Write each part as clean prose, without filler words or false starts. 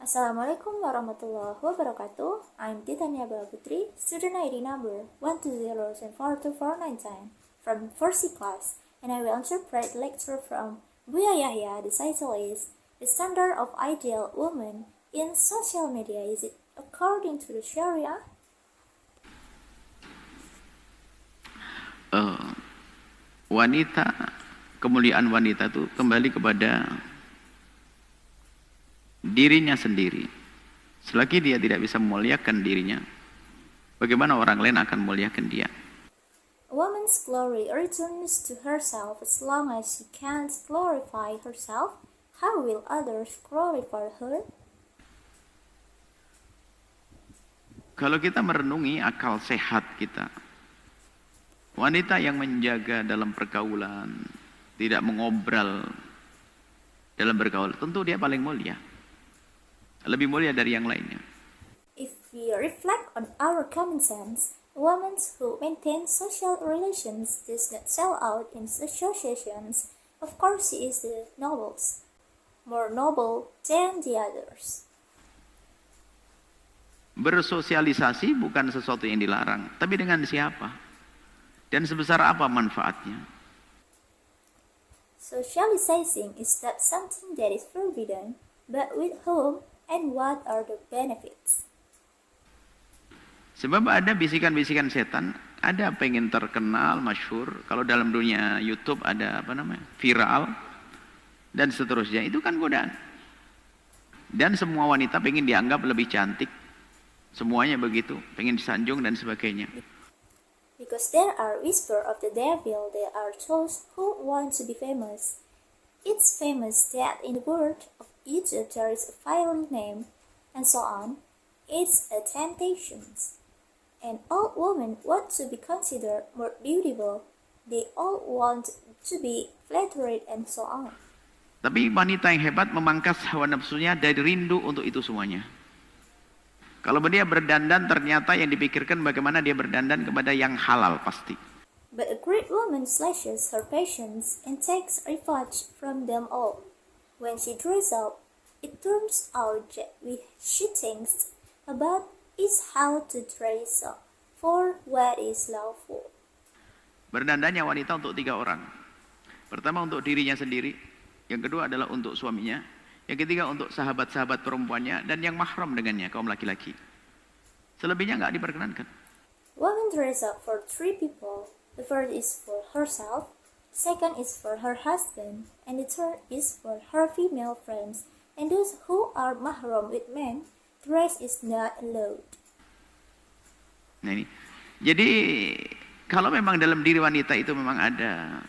Assalamualaikum warahmatullahi wabarakatuh. I'm Titania Bala Putri, student ID number 120742499 from 4C class, and I will interpret lecture from Buya Yahya. The title is The Standard of Ideal Woman in Social Media. Is it according to the Sharia? Kemuliaan wanita itu kembali kepada dirinya sendiri. Selagi dia tidak bisa memuliakan dirinya, bagaimana orang lain akan memuliakan dia? A woman's glory returns to herself. As long as she can't glorify herself, how will others glorify her? Kalau kita merenungi akal sehat kita, wanita yang menjaga dalam pergaulan, tidak mengobral dalam bergaul, tentu dia paling mulia. Lebih mulia dari yang lainnya. If we reflect on our common sense, a woman who maintains social relations does not sell out in associations. Of course, she is the noblest, more noble than the others. Bersosialisasi bukan sesuatu yang dilarang, tapi dengan siapa? Dan sebesar apa manfaatnya? Socializing is not something that is forbidden, but with whom and what are the benefits? Sebab ada bisikan-bisikan setan, ada pengen terkenal, masyhur. Kalau dalam dunia YouTube ada viral dan seterusnya. Itu kan godaan. Dan semua wanita pengen dianggap lebih cantik. Semuanya begitu, pengen disanjung dan sebagainya. Because there are whisper of the devil, there are those who want to be famous. It's famous that in the world of YouTube there is a viral name, and so on. It's a temptation. And all women want to be considered more beautiful. They all want to be flattered and so on. Tapi wanita yang hebat memangkas hawa nafsunya dari rindu untuk itu semuanya. Kalau dia berdandan, ternyata yang dipikirkan bagaimana dia berdandan kepada yang halal pasti. But a great woman slashes her passions and takes refuge from them all. When she dresses up, it turns out that what she thinks about is how to dress up for what is lawful. Berdandannya wanita untuk 3 orang. Pertama untuk dirinya sendiri, yang kedua adalah untuk suaminya, yang ketiga untuk sahabat-sahabat perempuannya, dan yang mahram dengannya, kaum laki-laki. Selebihnya nggak diperkenankan. Woman dress up for 3 people. The first is for herself, the second is for her husband, and the third is for her female friends. And those who are mahram with men, dress is not allowed. Nah ini, jadi kalau memang dalam diri wanita itu memang ada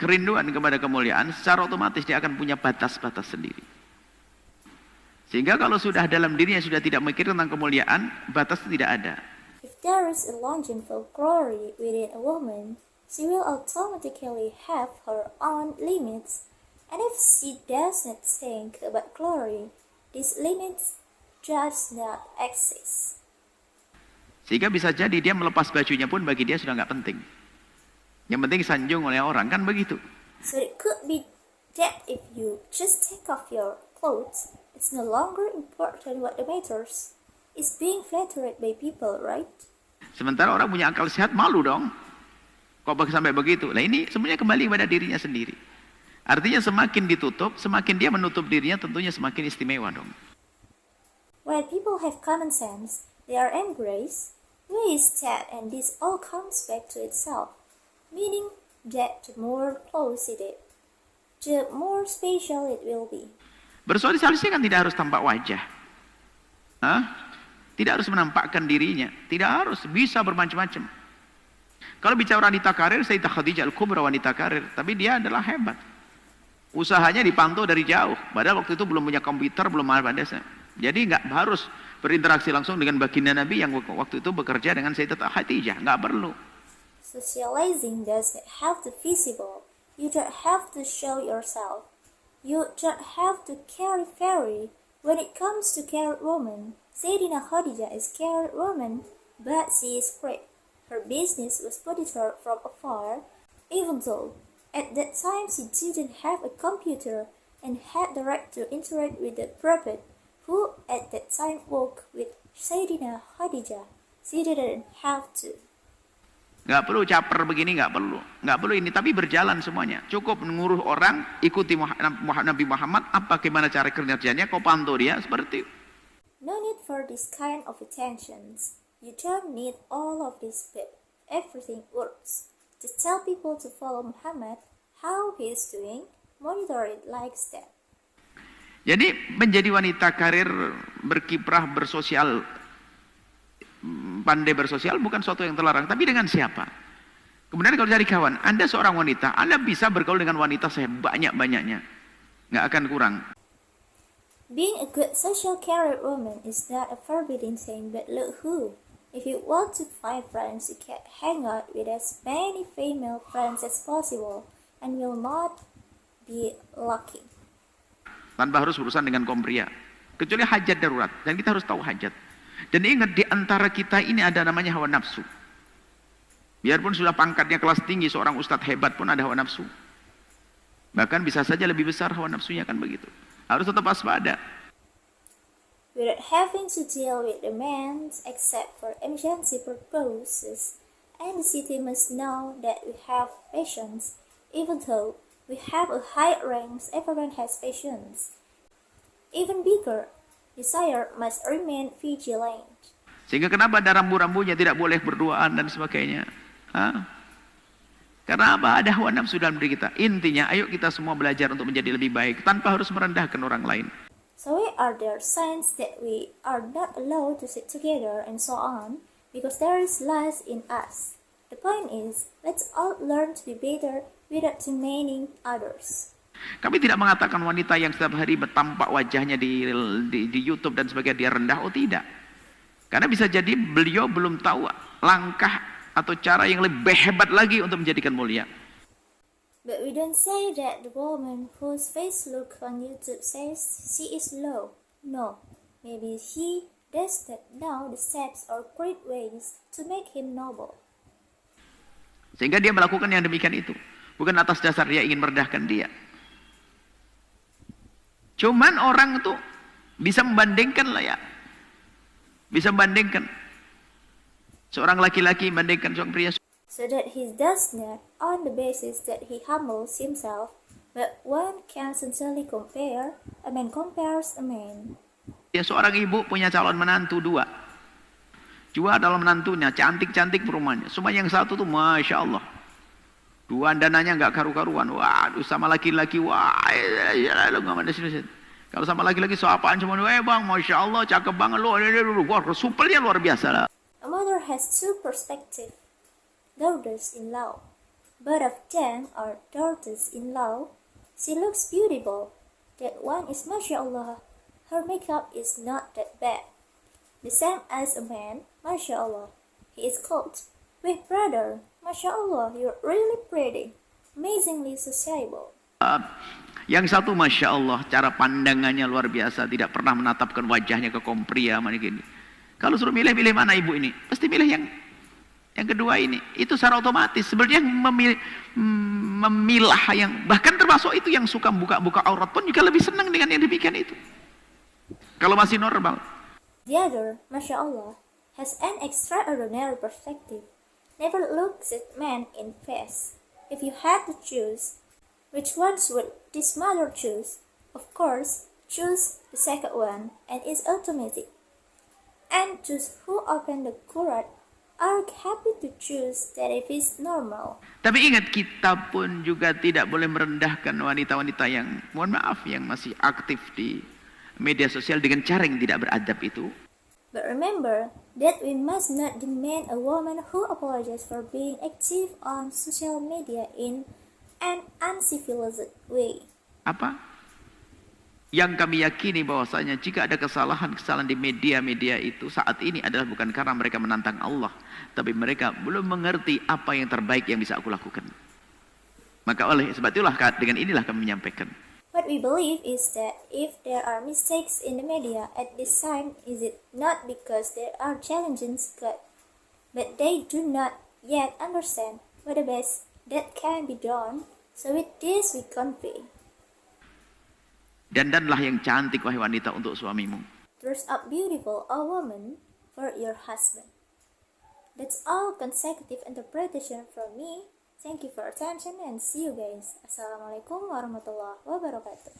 kerinduan kepada kemuliaan, secara otomatis dia akan punya batas-batas sendiri. Sehingga kalau sudah dalam dirinya sudah tidak mikir tentang kemuliaan, batas tidak ada. If there is a longing for glory within a woman, she will automatically have her own limits. And if she does not think about glory, these limits does not exist. Sehingga bisa jadi dia melepas bajunya pun bagi dia sudah nggak penting. Yang penting sanjung oleh orang, kan begitu. So it could be that if you just take off your clothes, it's no longer important what matters. It's being flattered by people, right? Sementara orang punya akal sehat malu dong. Kok sampai begitu? Nah ini semuanya kembali pada dirinya sendiri. Artinya semakin ditutup, semakin dia menutup dirinya, tentunya semakin istimewa dong. When people have common sense, they are embraced. Where is that? And this all comes back to itself. Meaning that the more close it is, the more special it will be. Bersosialisasi kan tidak harus tampak wajah. Tidak harus menampakkan dirinya. Tidak harus, bisa bermacam-macam. Kalau bicara wanita karir, Sayyidah Khadijah Al-Kubra wanita karir. Tapi dia adalah hebat. Usahanya dipantau dari jauh. Padahal waktu itu belum punya komputer, belum ada. Jadi nggak harus berinteraksi langsung dengan baginda Nabi yang waktu itu bekerja dengan Sayyidah Khadijah. Nggak perlu. Socializing does not have to be visible. You don't have to show yourself. You don't have to carry fairy. When it comes to carried woman, Sayyidina Khadijah is carried woman, but she is great. Her business was monitored from afar, even though at that time she didn't have a computer and had the right to interact with the Prophet. who at that time walked with Sayyidina Khadijah. She didn't have to. Nggak perlu caper begini, nggak perlu ini, tapi berjalan semuanya. Cukup menguruh orang, ikuti Nabi Muhammad, apa gimana cara kerjanya, kau pantau dia seperti itu. No need for this kind of attentions. You don't need all of this, but everything works. Just tell people to follow Muhammad, how he is doing, monitor it like that. Jadi menjadi wanita karir, berkiprah, bersosial, pandai bersosial bukan suatu yang terlarang, tapi dengan siapa? Kemudian kalau cari kawan, Anda seorang wanita, Anda bisa bergaul dengan wanita sebanyak-banyaknya, nggak akan kurang. Being a good social career woman is not a forbidden thing, but look who. If you want to find friends, you can hang out with as many female friends as possible, and will not be lucky. Tanpa harus berurusan dengan kaum pria, kecuali hajat darurat, dan kita harus tahu hajat. Dan ingat, di antara kita ini ada namanya hawa nafsu. Biarpun sudah pangkatnya kelas tinggi, seorang ustadz hebat pun ada hawa nafsu. Bahkan bisa saja lebih besar hawa nafsunya, kan begitu. Harus tetap waspada. Without having to deal with demands except for emergency purposes, and the city must know that we have patience, even though we have a high ranks, everyone has patience. Even bigger, desire must remain vigilant. Sehingga kenapa ada rambu-rambunya, tidak boleh berduaan dan sebagainya. Karena apa? Ada hawa nafsu dalam diri kita. Intinya, ayo kita semua belajar untuk menjadi lebih baik tanpa harus merendahkan orang lain. So why are there signs that we are not allowed to sit together and so on? Because there is less in us. The point is, let's all learn to be better without demeaning others. Kami tidak mengatakan wanita yang setiap hari bertampak wajahnya di YouTube dan sebagainya dia rendah. Oh tidak. Karena bisa jadi beliau belum tahu langkah atau cara yang lebih hebat lagi untuk menjadikan mulia. But we don't say that the woman whose face look on YouTube says she is low. No, maybe he does not know the steps or great ways to make him noble. Sehingga dia melakukan yang demikian itu. Bukan atas dasar dia ingin merendahkan dia. Cuman orang itu bisa membandingkan lah ya. Bisa membandingkan. Seorang laki-laki membandingkan seorang pria. So that he does not on the basis that he humbles himself, but one can sincerely compare, a man compares a man. Ya, seorang ibu punya calon menantu dua. Dua adalah menantunya, cantik-cantik perumahannya. Semua yang satu tuh Masya Allah. Dua dananya nggak karu-karuan. Waduh, sama laki-laki, wah, lu nggak ada sini. Kalau sama laki-laki, so apaan cuma, bang, Masya Allah, cakep banget lu. Wah, supelnya luar biasa lah. A mother has two perspectives. Daughters-in-law. Both of them are daughters-in-law. She looks beautiful. That one is Masya Allah. Her makeup is not that bad. The same as a man, Masya Allah. He is called, "Weh brother, Masya Allah, you're really pretty. Amazingly sociable." Yang satu Masya Allah, cara pandangannya luar biasa. Tidak pernah menatapkan wajahnya ke kaum pria. Kalau suruh milih-milih mana ibu ini, pasti milih yang kedua ini. Itu secara otomatis sebenarnya memilah yang, bahkan termasuk itu yang suka buka-buka aurat pun juga lebih senang dengan yang demikian itu, kalau masih normal. The other, Masya Allah, has an extraordinary perspective. Never looks at man in face. If you had to choose, which ones would this mother choose? Of course, choose the second one, and it's automatic. And choose who opened the Quran are happy to choose that if it's normal. Tapi ingat, kita pun juga tidak boleh merendahkan wanita-wanita yang, mohon maaf, yang masih aktif di media sosial dengan cara yang tidak beradab itu. But remember that we must not demand a woman who apologizes for being active on social media in an uncivilized way. Apa? Yang kami yakini bahwasanya jika ada kesalahan-kesalahan di media-media itu saat ini adalah bukan karena mereka menantang Allah, tapi mereka belum mengerti apa yang terbaik yang bisa aku lakukan. Maka oleh sebab itulah dengan inilah kami menyampaikan. What we believe is that if there are mistakes in the media at this time, is it not because there are challenges God, but they do not yet understand what the best that can be done. So with this we convey. Dandanlah yang cantik wahai wanita untuk suamimu. Dress up beautiful, a woman, for your husband. That's all consecutive interpretation from me. Thank you for attention and see you guys. Assalamualaikum warahmatullahi wabarakatuh.